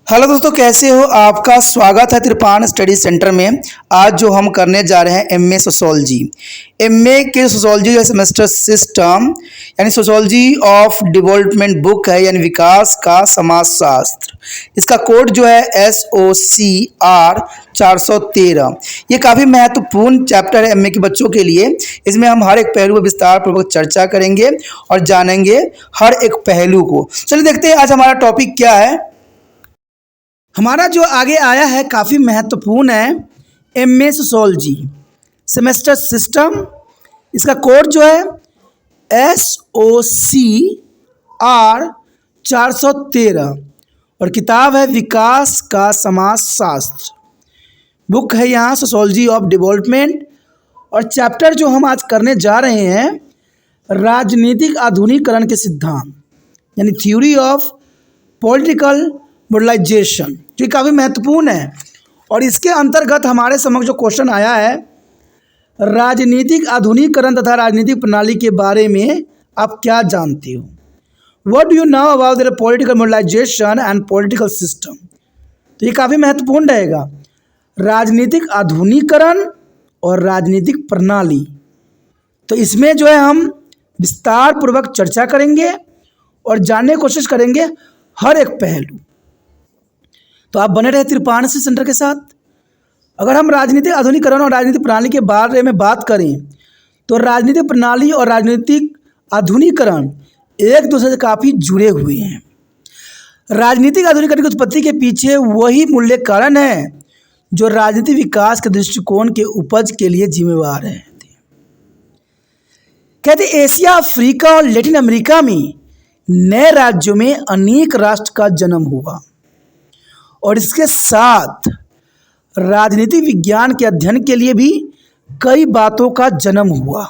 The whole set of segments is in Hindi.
हेलो दोस्तों, कैसे हो? आपका स्वागत है त्रिपान स्टडी सेंटर में। आज जो हम करने जा रहे हैं एमए सोशोलॉजी। एमए के सोशोलॉजी का सेमेस्टर सिस्टम यानी सोशोलॉजी ऑफ डेवलपमेंट बुक है, यानी विकास का समाजशास्त्र। इसका कोड जो है SOCR 413। ये काफ़ी महत्वपूर्ण चैप्टर है एमए के बच्चों के लिए। इसमें हम हर एक पहलू पर विस्तार पूर्वक चर्चा करेंगे और जानेंगे हर एक पहलू को। चलिए देखते हैं आज हमारा टॉपिक क्या है। हमारा जो आगे आया है काफ़ी महत्वपूर्ण है, एमए सोशोलॉजी सेमेस्टर सिस्टम। इसका कोड जो है SOCR 413 और किताब है विकास का समाजशास्त्र। बुक है यहाँ सोशोलॉजी ऑफ डेवलपमेंट। और चैप्टर जो हम आज करने जा रहे हैं, राजनीतिक आधुनिकीकरण के सिद्धांत यानी थ्योरी ऑफ पॉलिटिकल मॉडर्नाइजेशन, जो काफ़ी महत्वपूर्ण है। और इसके अंतर्गत हमारे समक्ष जो क्वेश्चन आया है, राजनीतिक आधुनिकीकरण तथा राजनीतिक प्रणाली के बारे में आप क्या जानते हो? What do you know about the political modernization and political system. तो ये काफ़ी महत्वपूर्ण रहेगा, राजनीतिक आधुनिकीकरण और राजनीतिक प्रणाली। तो इसमें जो है हम विस्तार पूर्वक चर्चा करेंगे और जानने की कोशिश करेंगे हर एक पहलू। तो आप बने रहे त्रिपान सेंटर के साथ। अगर हम राजनीतिक आधुनिकीकरण और राजनीतिक प्रणाली के बारे में बात करें, तो राजनीतिक प्रणाली और राजनीतिक आधुनिकीकरण एक दूसरे से काफ़ी जुड़े हुए हैं। राजनीतिक आधुनिकीकरण की उत्पत्ति के पीछे वही मूल्य कारण है जो राजनीतिक विकास के दृष्टिकोण के उपज के लिए जिम्मेवार है। कहते एशिया, अफ्रीका और लैटिन अमेरिका में नए राज्यों में अनेक राष्ट्र का जन्म हुआ और इसके साथ राजनीतिक विज्ञान के अध्ययन के लिए भी कई बातों का जन्म हुआ।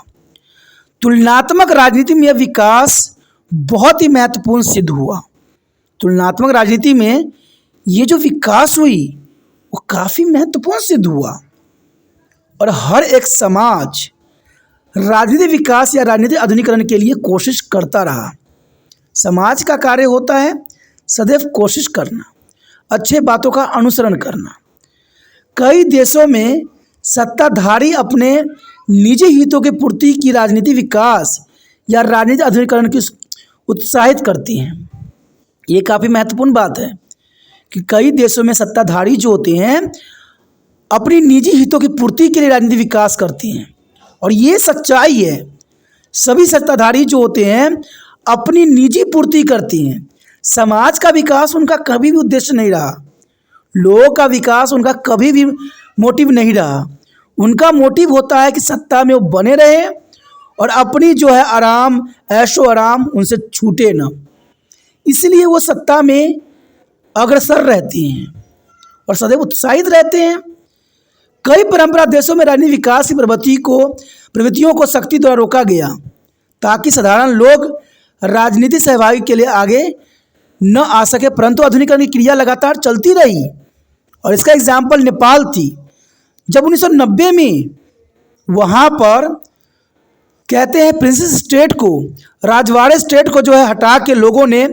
तुलनात्मक राजनीति में यह विकास बहुत ही महत्वपूर्ण सिद्ध हुआ। तुलनात्मक राजनीति में ये जो विकास हुई वो काफ़ी महत्वपूर्ण सिद्ध हुआ और हर एक समाज राजनीतिक विकास या राजनीतिक आधुनिकीकरण के लिए कोशिश करता रहा। समाज का कार्य होता है सदैव कोशिश करना, अच्छे बातों का अनुसरण करना। कई देशों में सत्ताधारी अपने निजी हितों की पूर्ति की राजनीतिक विकास या राजनीतिक आधुनिकीकरण की उत्साहित करती हैं। ये काफ़ी महत्वपूर्ण बात है कि कई देशों में सत्ताधारी जो होते हैं अपनी निजी हितों की पूर्ति के लिए राजनीतिक विकास करती हैं। और ये सच्चाई है, सभी सत्ताधारी जो होते हैं अपनी निजी पूर्ति करती हैं। समाज का विकास उनका कभी भी उद्देश्य नहीं रहा, लोगों का विकास उनका कभी भी मोटिव नहीं रहा। उनका मोटिव होता है कि सत्ता में वो बने रहे और अपनी जो है आराम, ऐशो आराम उनसे छूटे ना, इसलिए वो सत्ता में अग्रसर रहती हैं और सदैव उत्साहित रहते हैं। कई परंपरा देशों में राजनीतिक विकास की प्रवृत्तियों को सख्ती द्वारा रोका गया ताकि साधारण लोग राजनीतिक सहभागी के लिए आगे न आ सके, परंतु आधुनिकीकरण की क्रिया लगातार चलती रही। और इसका एग्जाम्पल नेपाल थी। जब 1990 में वहाँ पर कहते हैं प्रिंसेस स्टेट को, राजवाड़े स्टेट को जो है हटा के लोगों ने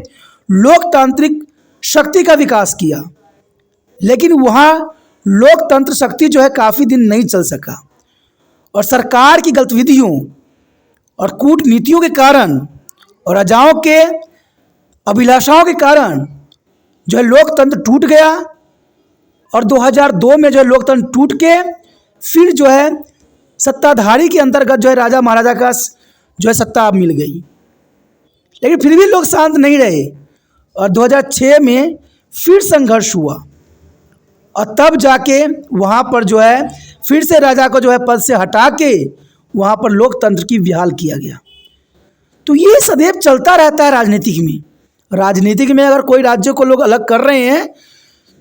लोकतांत्रिक शक्ति का विकास किया, लेकिन वहाँ लोकतंत्र शक्ति जो है काफ़ी दिन नहीं चल सका और सरकार की गतिविधियों और कूटनीतियों के कारण और राजाओं के अभिलाषाओं के कारण जो है लोकतंत्र टूट गया। और 2002 में जो है लोकतंत्र टूट के फिर जो है सत्ताधारी के अंतर्गत जो है राजा महाराजा का जो है सत्ता मिल गई, लेकिन फिर भी लोग शांत नहीं रहे और 2006 में फिर संघर्ष हुआ और तब जाके वहाँ पर जो है फिर से राजा को जो है पद से हटा के वहाँ पर लोकतंत्र की बहाल किया गया। तो ये सदैव चलता रहता है राजनीतिक में। राजनीतिक में अगर कोई राज्य को लोग अलग कर रहे हैं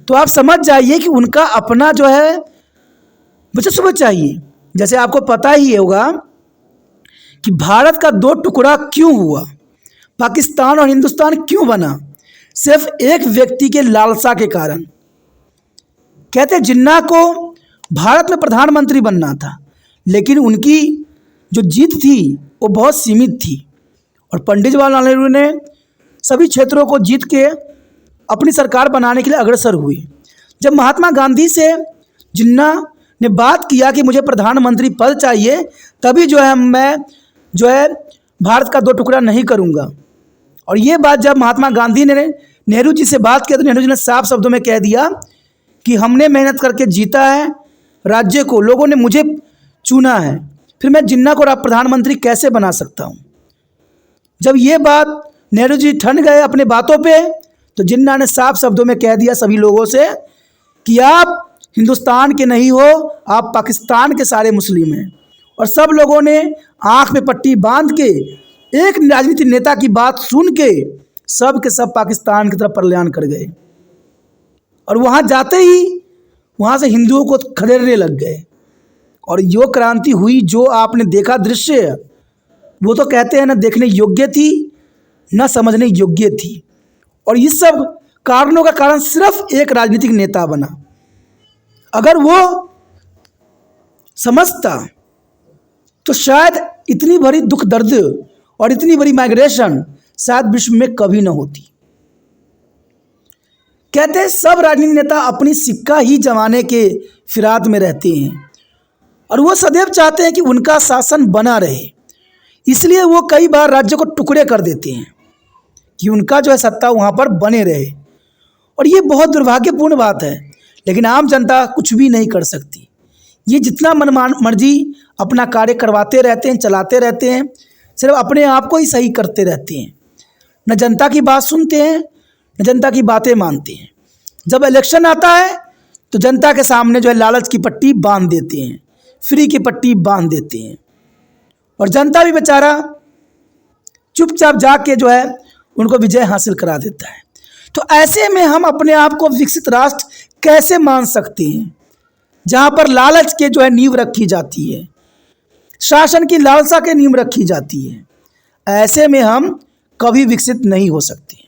तो आप समझ जाइए कि उनका अपना जो है वर्चस्व चाहिए। जैसे आपको पता ही होगा कि भारत का 2 टुकड़ा क्यों हुआ, पाकिस्तान और हिंदुस्तान क्यों बना, सिर्फ एक व्यक्ति के लालसा के कारण। कहते जिन्ना को भारत में प्रधानमंत्री बनना था, लेकिन उनकी जो जीत थी वो बहुत सीमित थी और पंडित जवाहरलाल नेहरू ने सभी क्षेत्रों को जीत के अपनी सरकार बनाने के लिए अग्रसर हुए। जब महात्मा गांधी से जिन्ना ने बात किया कि मुझे प्रधानमंत्री पद चाहिए, तभी जो है मैं जो है भारत का दो टुकड़ा नहीं करूँगा। और ये बात जब महात्मा गांधी ने नेहरू जी से बात किया तो नेहरू जी ने साफ शब्दों में कह दिया कि हमने मेहनत करके जीता है राज्य को, लोगों ने मुझे चुना है, फिर मैं जिन्ना को प्रधानमंत्री कैसे बना सकता हूँ। जब ये बात नेहरू जी ठन गए अपने बातों पे, तो जिन्ना ने साफ शब्दों में कह दिया सभी लोगों से कि आप हिंदुस्तान के नहीं हो, आप पाकिस्तान के सारे मुस्लिम हैं। और सब लोगों ने आँख में पट्टी बांध के एक राजनीतिक नेता की बात सुन के सब के सब पाकिस्तान की तरफ पलायन कर गए। और वहाँ जाते ही वहाँ से हिंदुओं को खदेड़ने लग गए। और यो क्रांति हुई जो आपने देखा दृश्य, वो तो कहते हैं न देखने योग्य थी न समझने योग्य थी। और इस सब कारणों का कारण सिर्फ एक राजनीतिक नेता बना। अगर वो समझता तो शायद इतनी बड़ी दुख दर्द और इतनी बड़ी माइग्रेशन शायद विश्व में कभी न होती। कहते हैं सब राजनीतिक नेता अपनी सिक्का ही जमाने के फिराक में रहते हैं और वो सदैव चाहते हैं कि उनका शासन बना रहे। इसलिए वो कई बार राज्य को टुकड़े कर देते हैं कि उनका जो है सत्ता वहाँ पर बने रहे। और ये बहुत दुर्भाग्यपूर्ण बात है, लेकिन आम जनता कुछ भी नहीं कर सकती। ये जितना मर्जी अपना कार्य करवाते रहते हैं, चलाते रहते हैं, सिर्फ अपने आप को ही सही करते रहते हैं, न जनता की बात सुनते हैं न जनता की बातें मानते हैं। जब इलेक्शन आता है तो जनता के सामने जो है लालच की पट्टी बांध देते हैं, फ्री की पट्टी बांध देते हैं और जनता भी बेचारा चुपचाप जाके जो है उनको विजय हासिल करा देता है। तो ऐसे में हम अपने आप को विकसित राष्ट्र कैसे मान सकते हैं जहाँ पर लालच के जो है नींव रखी जाती है, शासन की लालसा के नींव रखी जाती है। ऐसे में हम कभी विकसित नहीं हो सकते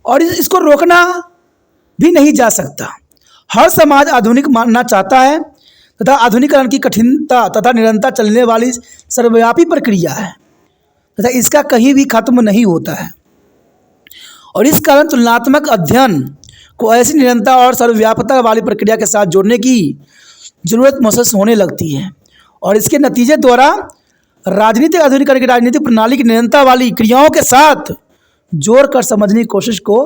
और इसको रोकना भी नहीं जा सकता। हर समाज आधुनिक मानना चाहता है तथा आधुनिकरण की कठिनता तथा निरंतर चलने वाली सर्वव्यापी प्रक्रिया है तथा इसका कहीं भी खत्म नहीं होता है। और इस कारण तुलनात्मक अध्ययन को ऐसी निरंतर और सर्वव्यापकता वाली प्रक्रिया के साथ जोड़ने की जरूरत महसूस होने लगती है और इसके नतीजे द्वारा राजनीतिक आधुनिकरण की राजनीतिक प्रणाली की निरंतर वाली क्रियाओं के साथ जोड़कर समझने की कोशिश को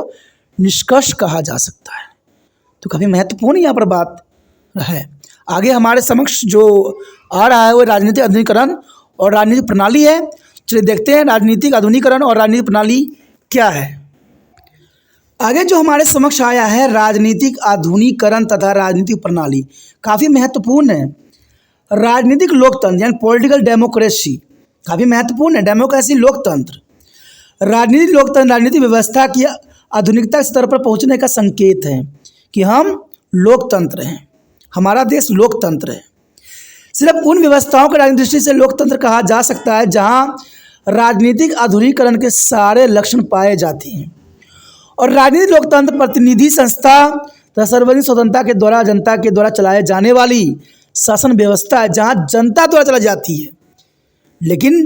निष्कर्ष कहा जा सकता है। तो काफ़ी महत्वपूर्ण यहाँ पर बात है। आगे हमारे समक्ष जो आ रहा है वो राजनीतिक आधुनिकरण और राजनीतिक प्रणाली है। चलिए देखते हैं राजनीतिक आधुनिकरण और राजनीतिक प्रणाली क्या है। आगे जो हमारे समक्ष आया है राजनीतिक आधुनिकरण तथा राजनीतिक प्रणाली, काफ़ी महत्वपूर्ण है। राजनीतिक लोकतंत्र यानी पॉलिटिकल डेमोक्रेसी काफ़ी महत्वपूर्ण है। डेमोक्रेसी लोकतंत्र, राजनीतिक लोकतंत्र राजनीतिक व्यवस्था की आधुनिकता स्तर पर पहुंचने का संकेत है कि हम लोकतंत्र हैं, हमारा देश लोकतंत्र है। सिर्फ उन व्यवस्थाओं के राजनीतिक दृष्टि से लोकतंत्र कहा जा सकता है जहां राजनीतिक आधुनिकरण के सारे लक्षण पाए जाते हैं। और राजनीतिक लोकतंत्र प्रतिनिधि संस्था तथा सार्वजनिक स्वतंत्रता के द्वारा जनता के द्वारा चलाए जाने वाली शासन व्यवस्था है जहां जनता द्वारा चलाई जाती है लेकिन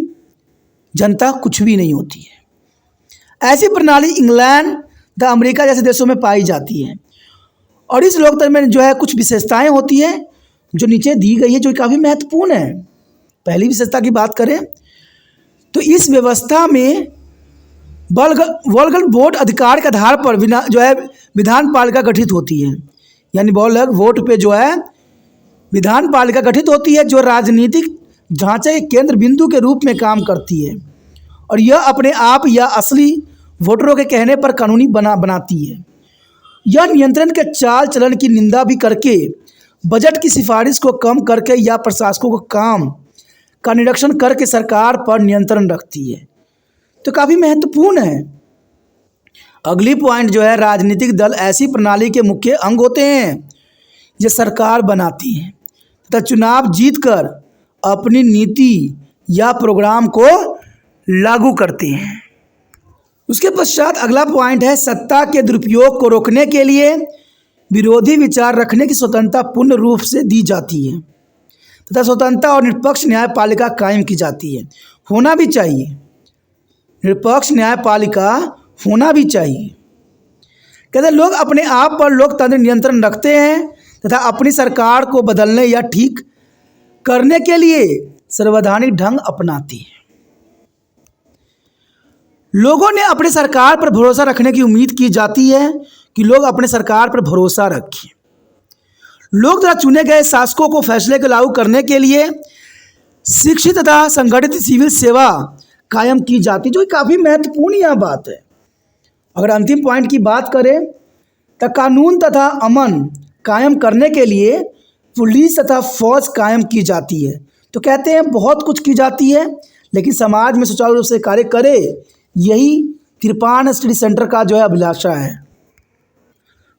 जनता कुछ भी नहीं होती है। ऐसी प्रणाली इंग्लैंड तथा अमेरिका जैसे देशों में पाई जाती है और इस लोकतंत्र में जो है कुछ विशेषताएं होती हैं जो नीचे दी गई है जो काफ़ी महत्वपूर्ण है। पहली विशेषता की बात करें तो इस व्यवस्था में बहुमत वोट अधिकार के आधार पर जो है विधान पालिका गठित होती है। यानी बहुमत वोट पे जो है विधान पालिका गठित होती है जो राजनीतिक ढांचे के केंद्र बिंदु के रूप में काम करती है और यह अपने आप या असली वोटरों के कहने पर कानूनी बनाती है। यह नियंत्रण के चाल चलन की निंदा भी करके बजट की सिफारिश को कम करके या प्रशासकों को काम का निरीक्षण करके सरकार पर नियंत्रण रखती है। तो काफ़ी महत्वपूर्ण है। अगली पॉइंट जो है राजनीतिक दल ऐसी प्रणाली के मुख्य अंग होते हैं जो सरकार बनाती हैं तथा चुनाव जीतकर अपनी नीति या प्रोग्राम को लागू करते हैं। उसके पश्चात अगला पॉइंट है सत्ता के दुरुपयोग को रोकने के लिए विरोधी विचार रखने की स्वतंत्रता पूर्ण रूप से दी जाती है तथा स्वतंत्रता और निष्पक्ष न्यायपालिका कायम की जाती है। होना भी चाहिए, निष्पक्ष न्यायपालिका होना भी चाहिए। कहते हैं लोग अपने आप पर लोकतंत्र नियंत्रण रखते हैं तथा अपनी सरकार को बदलने या ठीक करने के लिए संवैधानिक ढंग अपनाती है। लोगों ने अपनी सरकार पर भरोसा रखने की उम्मीद की जाती है कि लोग अपने सरकार पर भरोसा रखें। लोग द्वारा चुने गए शासकों को फैसले को लागू करने के लिए शिक्षित तथा संगठित सिविल सेवा कायम की जाती है, जो काफ़ी महत्वपूर्ण यह बात है। अगर अंतिम पॉइंट की बात करें तो कानून तथा अमन कायम करने के लिए पुलिस तथा फौज कायम की जाती है। तो कहते हैं बहुत कुछ की जाती है, लेकिन समाज में सुचारू रूप से कार्य करे, यही कृपाण स्टडी सेंटर का जो है अभिलाषा है।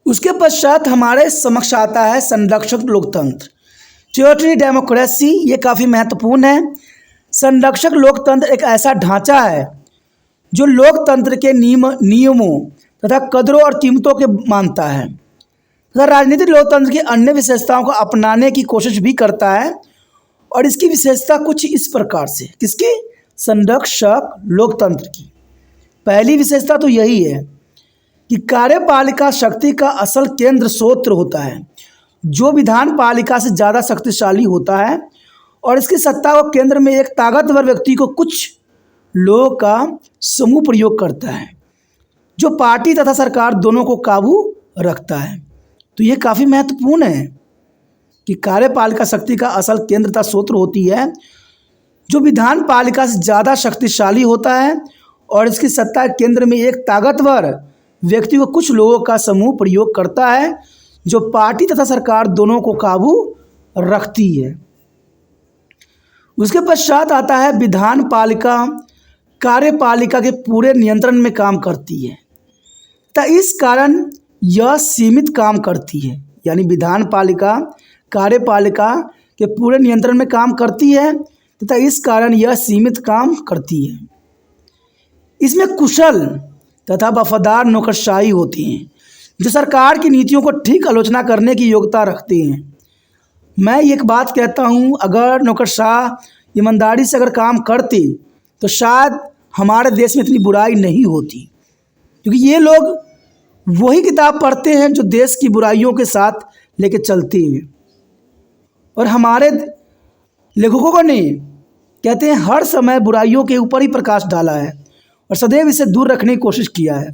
उसके पश्चात हमारे समक्ष आता है संरक्षक लोकतंत्र, टेरिटरी डेमोक्रेसी। ये काफ़ी महत्वपूर्ण है। संरक्षक लोकतंत्र एक ऐसा ढांचा है जो लोकतंत्र के नियमों तथा कदरों और कीमतों के मानता है तथा राजनीतिक लोकतंत्र की अन्य विशेषताओं को अपनाने की कोशिश भी करता है। और इसकी विशेषता कुछ इस प्रकार से, किसकी? संरक्षक लोकतंत्र की पहली विशेषता तो यही है कि कार्यपालिका शक्ति का असल केंद्र स्रोत होता है, जो विधान पालिका से ज़्यादा शक्तिशाली होता है, और इसकी सत्ता को केंद्र में एक ताकतवर व्यक्ति को कुछ लोगों का समूह प्रयोग करता है, जो पार्टी तथा सरकार दोनों को काबू रखता है। तो ये काफ़ी महत्वपूर्ण है कि कार्यपालिका शक्ति का असल केंद्र तथा स्रोत होती है, जो विधान पालिका से ज़्यादा शक्तिशाली होता है, और इसकी सत्ता केंद्र में एक ताकतवर व्यक्ति को कुछ लोगों का समूह प्रयोग करता है, जो पार्टी तथा सरकार दोनों को काबू रखती है। उसके पश्चात आता है विधान पालिका कार्यपालिका के पूरे नियंत्रण में काम करती है, तो इस कारण यह सीमित काम करती है। यानी विधान पालिका कार्यपालिका के पूरे नियंत्रण में काम करती है तथा इस कारण यह सीमित काम करती है। इसमें कुशल तथा वफादार नौकरशाही होती हैं, जो सरकार की नीतियों को ठीक आलोचना करने की योग्यता रखते हैं। मैं एक बात कहता हूँ, अगर नौकरशाह ईमानदारी से अगर काम करते तो शायद हमारे देश में इतनी बुराई नहीं होती, क्योंकि ये लोग वही किताब पढ़ते हैं जो देश की बुराइयों के साथ लेके चलते हैं। और हमारे लेखकों ने कहते हैं हर समय बुराइयों के ऊपर ही प्रकाश डाला है और सदैव इसे दूर रखने की कोशिश किया है,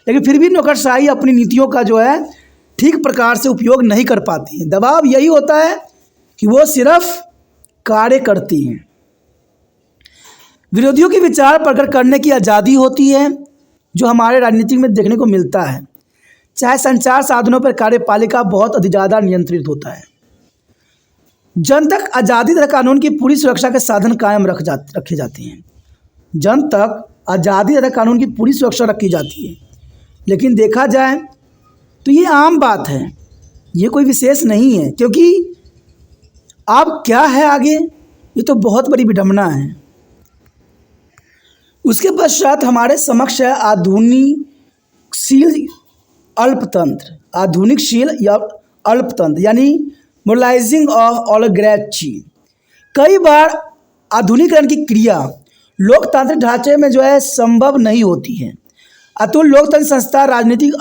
लेकिन फिर भी नौकरशाही अपनी नीतियों का जो है ठीक प्रकार से उपयोग नहीं कर पाती है। दबाव यही होता है कि वो सिर्फ कार्य करती हैं। विरोधियों के विचार प्रकट करने की आज़ादी होती है, जो हमारे राजनीति में देखने को मिलता है। चाहे संचार साधनों पर कार्यपालिका बहुत अधिक ज़्यादा नियंत्रित होता है। जन तक आज़ादी तथा कानून की पूरी सुरक्षा के साधन कायम रखे जाते हैं। जन तक आज़ादी तथा कानून की पूरी सुरक्षा रखी जाती है, लेकिन देखा जाए तो ये आम बात है, ये कोई विशेष नहीं है, क्योंकि अब क्या है आगे, ये तो बहुत बड़ी विडंबना है। उसके पश्चात हमारे समक्ष है आधुनिकशील अल्पतंत्र। आधुनिकशील या अल्पतंत्र यानी मोरलाइजिंग ऑफ ओलिगार्ची। कई बार आधुनिकरण की क्रिया लोकतांत्रिक ढांचे में जो है संभव नहीं होती है, अतः लोकतंत्र संस्था राजनीतिक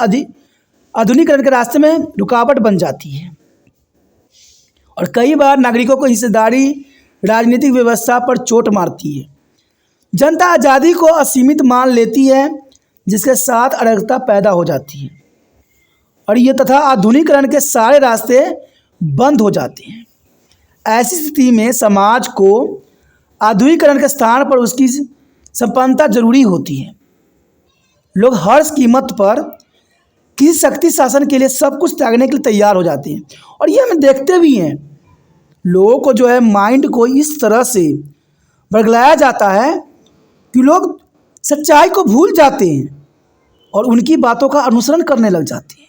आधुनिकरण के रास्ते में रुकावट बन जाती है। और कई बार नागरिकों को हिस्सेदारी राजनीतिक व्यवस्था पर चोट मारती है। जनता आज़ादी को असीमित मान लेती है, जिसके साथ अराजकता पैदा हो जाती है, और ये तथा आधुनिकरण के सारे रास्ते बंद हो जाते हैं। ऐसी स्थिति में समाज को आधुनिकरण के स्थान पर उसकी संपन्नता जरूरी होती है। लोग हर कीमत पर किसी शक्ति शासन के लिए सब कुछ त्यागने के लिए तैयार हो जाते हैं, और ये हम देखते भी हैं। लोगों को जो है माइंड को इस तरह से बरगलाया जाता है कि लोग सच्चाई को भूल जाते हैं और उनकी बातों का अनुसरण करने लग जाते हैं।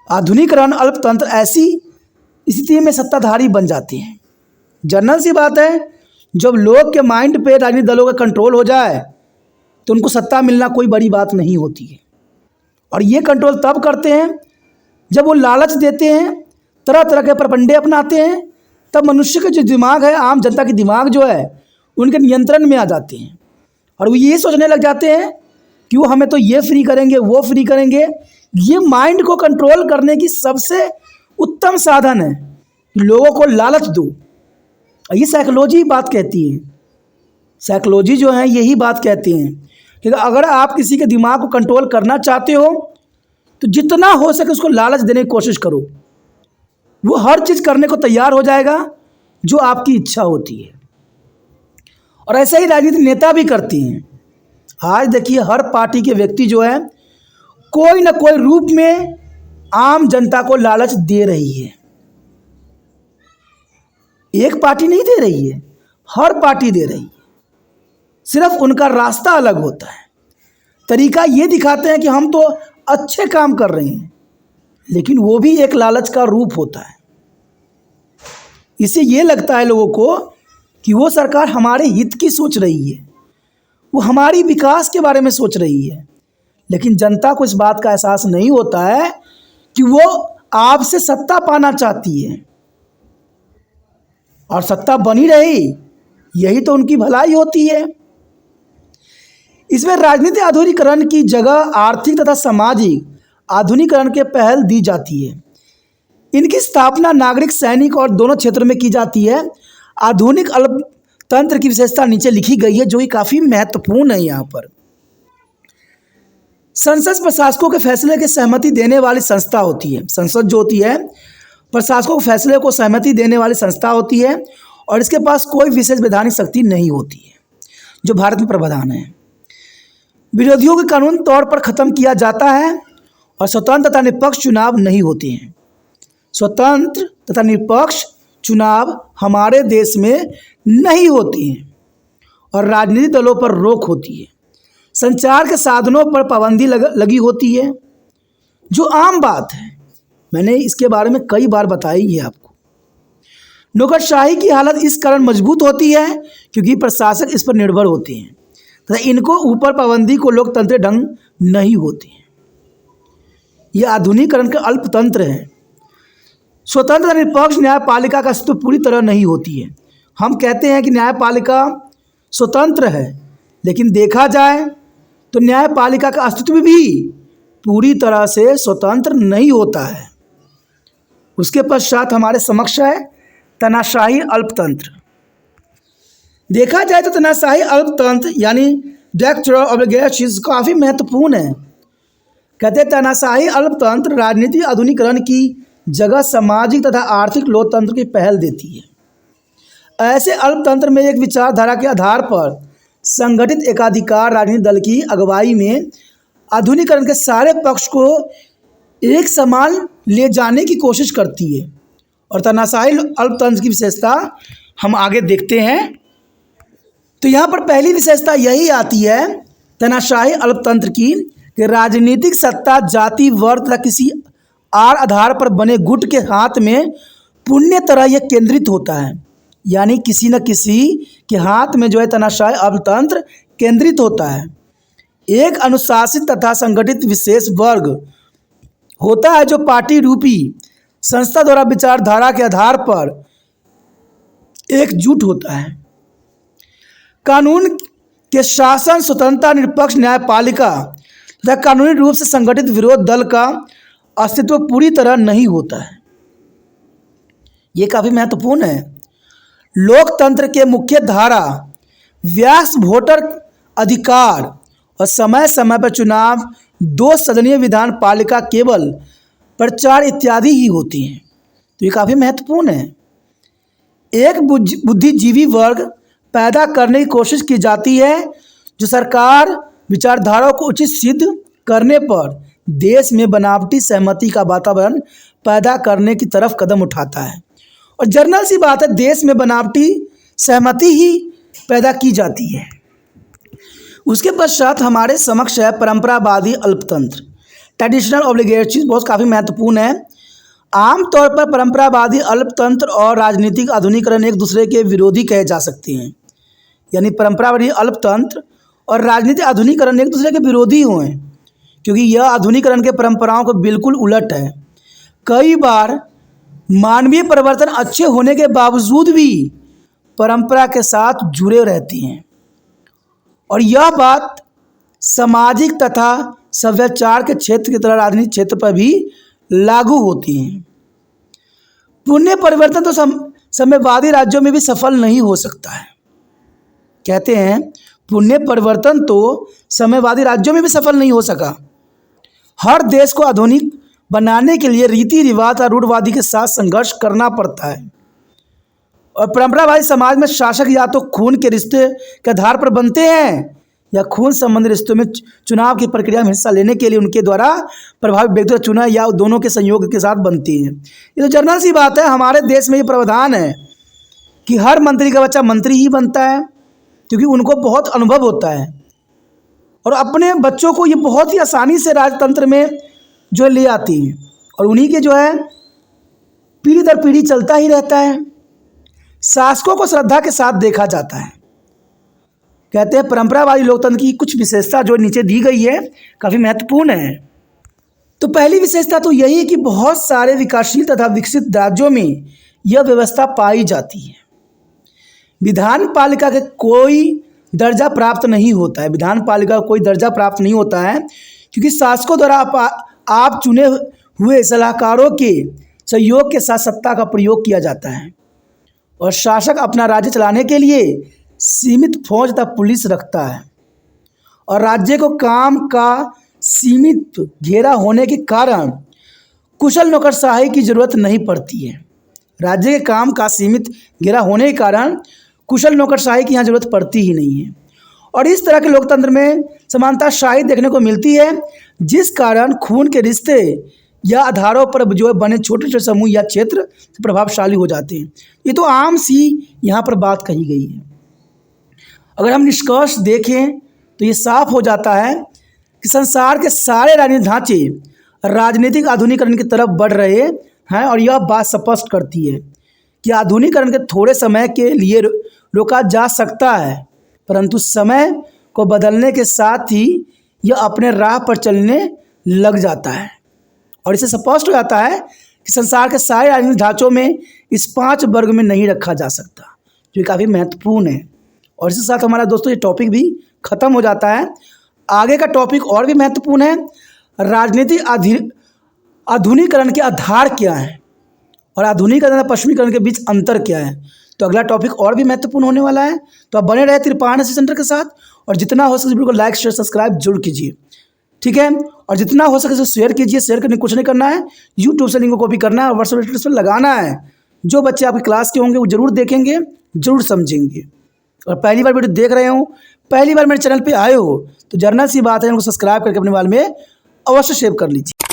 आधुनिकरण अल्पतंत्र ऐसी स्थिति में सत्ताधारी बन जाते हैं। जनरल सी बात है, जब लोग के माइंड पे राजनीतिक दलों का कंट्रोल हो जाए तो उनको सत्ता मिलना कोई बड़ी बात नहीं होती है। और ये कंट्रोल तब करते हैं जब वो लालच देते हैं, तरह तरह के प्रपंडे अपनाते हैं, तब मनुष्य का जो दिमाग है, आम जनता के दिमाग जो है, उनके नियंत्रण में आ जाते हैं। और वो ये सोचने लग जाते हैं कि वो हमें तो ये फ्री करेंगे, वो फ्री करेंगे, ये माइंड को कंट्रोल करने की सबसे उत्तम साधन है। लोगों को लालच दो। ये साइकोलॉजी बात कहती है। साइकोलॉजी जो है यही बात कहती हैं कि अगर आप किसी के दिमाग को कंट्रोल करना चाहते हो तो जितना हो सके उसको लालच देने की कोशिश करो। वो हर चीज़ करने को तैयार हो जाएगा जो आपकी इच्छा होती है। और ऐसा ही राजनीतिक नेता भी करती हैं। आज देखिए हर पार्टी के व्यक्ति जो है कोई ना कोई रूप में आम जनता को लालच दे रही है। एक पार्टी नहीं दे रही है, हर पार्टी दे रही है। सिर्फ उनका रास्ता अलग होता है। तरीका ये दिखाते हैं कि हम तो अच्छे काम कर रहे हैं, लेकिन वो भी एक लालच का रूप होता है। इससे ये लगता है लोगों को कि वो सरकार हमारे हित की सोच रही है, वो हमारी विकास के बारे में सोच रही है। लेकिन जनता को इस बात का एहसास नहीं होता है कि वो आपसे सत्ता पाना चाहती है, और सत्ता बनी रही यही तो उनकी भलाई होती है। इसमें राजनीतिक आधुनिकीकरण की जगह आर्थिक तथा सामाजिक आधुनिकीकरण के पहल दी जाती है। इनकी स्थापना नागरिक, सैनिक और दोनों क्षेत्रों में की जाती है। आधुनिक अल्पतंत्र की विशेषता नीचे लिखी गई है, जो कि काफ़ी महत्वपूर्ण है। यहाँ पर संसद प्रशासकों के फैसले की सहमति देने वाली संस्था होती है। संसद जो होती है प्रशासकों के फैसले को सहमति देने वाली संस्था होती है, और इसके पास कोई विशेष वैधानिक शक्ति नहीं होती है, जो भारत में प्रावधान है। विरोधियों के कानून तौर पर ख़त्म किया जाता है, और स्वतंत्र तथा निष्पक्ष चुनाव नहीं होते हैं। स्वतंत्र तथा निष्पक्ष चुनाव हमारे देश में नहीं होते हैं, और राजनीतिक दलों पर रोक होती है। संचार के साधनों पर पाबंदी लगी होती है, जो आम बात है। मैंने इसके बारे में कई बार बताई है आपको। नौकरशाही की हालत इस कारण मजबूत होती है क्योंकि प्रशासक इस पर निर्भर होते हैं तथा इनको ऊपर पाबंदी को लोकतंत्र ढंग नहीं होते हैं। यह आधुनिकीकरण का अल्पतंत्र है। स्वतंत्र निष्पक्ष न्यायपालिका का अस्तित्व पूरी तरह नहीं होती है। हम कहते हैं कि न्यायपालिका स्वतंत्र है, लेकिन देखा जाए तो न्यायपालिका का अस्तित्व भी पूरी तरह से स्वतंत्र नहीं होता है। उसके पश्चात हमारे समक्ष है तानाशाही अल्पतंत्र। देखा जाए तो तानाशाही अल्पतंत्र यानी डिक्टेटरशिप ऑलिगार्ची काफ़ी महत्वपूर्ण है। कहते हैं तानाशाही अल्पतंत्र राजनीतिक आधुनिकीकरण की जगह सामाजिक तथा आर्थिक लोकतंत्र की पहल देती है। ऐसे अल्पतंत्र में एक विचारधारा के आधार पर संगठित एकाधिकार राजनीतिक दल की अगुवाई में आधुनिकीकरण के सारे पक्ष को एक समान ले जाने की कोशिश करती है। और तानाशाही अल्पतंत्र की विशेषता हम आगे देखते हैं। तो यहाँ पर पहली विशेषता यही आती है तानाशाही अल्पतंत्र की कि राजनीतिक सत्ता जाति, वर्ग तथा किसी और आधार पर बने गुट के हाथ में पूर्ण तरह यह केंद्रित होता है। यानी किसी न किसी के हाथ में जो है तानाशाही अल्पतंत्र केंद्रित होता है। एक अनुशासित तथा संगठित विशेष वर्ग होता है जो पार्टी रूपी संस्था द्वारा विचारधारा के आधार पर एकजुट होता है। कानून के शासन, स्वतंत्रता, निष्पक्ष न्यायपालिका तथा कानूनी रूप से संगठित विरोध दल का अस्तित्व पूरी तरह नहीं होता है। ये काफ़ी महत्वपूर्ण है। लोकतंत्र के मुख्य धारा, व्यास, वोटर अधिकार और समय समय पर चुनाव, 2 सदनीय विधान पालिका, केवल प्रचार इत्यादि ही होती हैं। तो ये काफ़ी महत्वपूर्ण है। एक बुद्धिजीवी वर्ग पैदा करने की कोशिश की जाती है जो सरकार विचारधाराओं को उचित सिद्ध करने पर देश में बनावटी सहमति का वातावरण पैदा करने की तरफ कदम उठाता है। और जनरल सी बात है, देश में बनावटी सहमति ही पैदा की जाती है। उसके पश्चात हमारे समक्ष है परंपरावादी अल्पतंत्र, ट्रेडिशनल ऑलिगार्ची। बहुत काफ़ी महत्वपूर्ण है। आमतौर पर परंपरावादी अल्पतंत्र और राजनीतिक आधुनिकीकरण एक दूसरे के विरोधी कहे जा सकते हैं। यानी परंपरावादी अल्पतंत्र और राजनीतिक आधुनिकीकरण एक दूसरे के विरोधी हुए, क्योंकि यह आधुनिकीकरण के परंपराओं को बिल्कुल उलट है। कई बार मानवीय परिवर्तन अच्छे होने के बावजूद भी परंपरा के साथ जुड़े रहती हैं, और यह बात सामाजिक तथा सभ्याचार के क्षेत्र की तरह राजनीतिक क्षेत्र पर भी लागू होती हैं। पुण्य परिवर्तन तो साम्यवादी राज्यों में भी सफल नहीं हो सकता है। कहते हैं पुण्य परिवर्तन तो साम्यवादी राज्यों में भी सफल नहीं हो सका। हर देश को आधुनिक बनाने के लिए रीति रिवाज और रूढ़वादी के साथ संघर्ष करना पड़ता है। और परंपरावादी समाज में शासक या तो खून के रिश्ते के आधार पर बनते हैं या खून संबंधी रिश्तों में चुनाव की प्रक्रिया में हिस्सा लेने के लिए उनके द्वारा प्रभावित व्यक्ति चुना या दोनों के संयोग के साथ बनती हैं। ये तो जनरल सी बात है। हमारे देश में ये प्रावधान है कि हर मंत्री का बच्चा मंत्री ही बनता है, क्योंकि उनको बहुत अनुभव होता है और अपने बच्चों को ये बहुत ही आसानी से राजतंत्र में जो ले आती हैं और उन्हीं के जो है पीढ़ी दर पीढ़ी चलता ही रहता है। शासकों को श्रद्धा के साथ देखा जाता है। कहते हैं परंपरावादी लोकतंत्र की कुछ विशेषता जो नीचे दी गई है काफ़ी महत्वपूर्ण है। तो पहली विशेषता तो यही है कि बहुत सारे विकासशील तथा विकसित राज्यों में यह व्यवस्था पाई जाती है। विधान पालिका के कोई दर्जा प्राप्त नहीं होता है। विधान पालिका को कोई दर्जा प्राप्त नहीं होता है क्योंकि शासकों द्वारा आप चुने हुए सलाहकारों के सहयोग के साथ सत्ता का प्रयोग किया जाता है और शासक अपना राज्य चलाने के लिए सीमित फौज तथा पुलिस रखता है और राज्य को काम का सीमित घेरा होने के कारण कुशल नौकरशाही की जरूरत नहीं पड़ती है। राज्य के काम का सीमित घेरा होने के कारण कुशल नौकरशाही की यहाँ जरूरत पड़ती ही नहीं है। और इस तरह के लोकतंत्र में समानताशाही देखने को मिलती है, जिस कारण खून के रिश्ते या आधारों पर जो बने छोटे छोटे समूह या क्षेत्र प्रभावशाली हो जाते हैं। ये तो आम सी यहाँ पर बात कही गई है। अगर हम निष्कर्ष देखें तो ये साफ हो जाता है कि संसार के सारे राजनीतिक ढांचे राजनीतिक आधुनिकीकरण की तरफ बढ़ रहे हैं और यह बात स्पष्ट करती है कि आधुनिकीकरण के थोड़े समय के लिए रोका जा सकता है, परंतु समय को बदलने के साथ ही यह अपने राह पर चलने लग जाता है। और इससे स्पष्ट हो जाता है कि संसार के सारे राजनीतिक ढांचों में इस 5 वर्ग में नहीं रखा जा सकता, जो काफ़ी महत्वपूर्ण है। और इसके साथ हमारा दोस्तों ये टॉपिक भी ख़त्म हो जाता है। आगे का टॉपिक और भी महत्वपूर्ण है, राजनीतिक आधुनिकीकरण के आधार क्या है और आधुनिकीकरण और पश्चिमीकरण के बीच अंतर क्या है। तो अगला टॉपिक और भी महत्वपूर्ण होने वाला है। तो आप बने रहे तिरपान सेंटर के साथ और जितना हो सके वीडियो को लाइक शेयर सब्सक्राइब जरूर कीजिए, ठीक है। और जितना हो सके शेयर कीजिए। शेयर करने कुछ नहीं करना है, यूट्यूब से लिंक को कॉपी करना है और व्हाट्सएप स्टेटस पर लगाना है। जो बच्चे आपकी क्लास के होंगे वो जरूर देखेंगे, जरूर समझेंगे। और पहली बार वीडियो देख रहे हो, पहली बार मेरे चैनल पे आए हो, तो जर्नल सी बात है, इनको सब्सक्राइब करके अपने मोबाइल में अवश्य सेव कर लीजिए।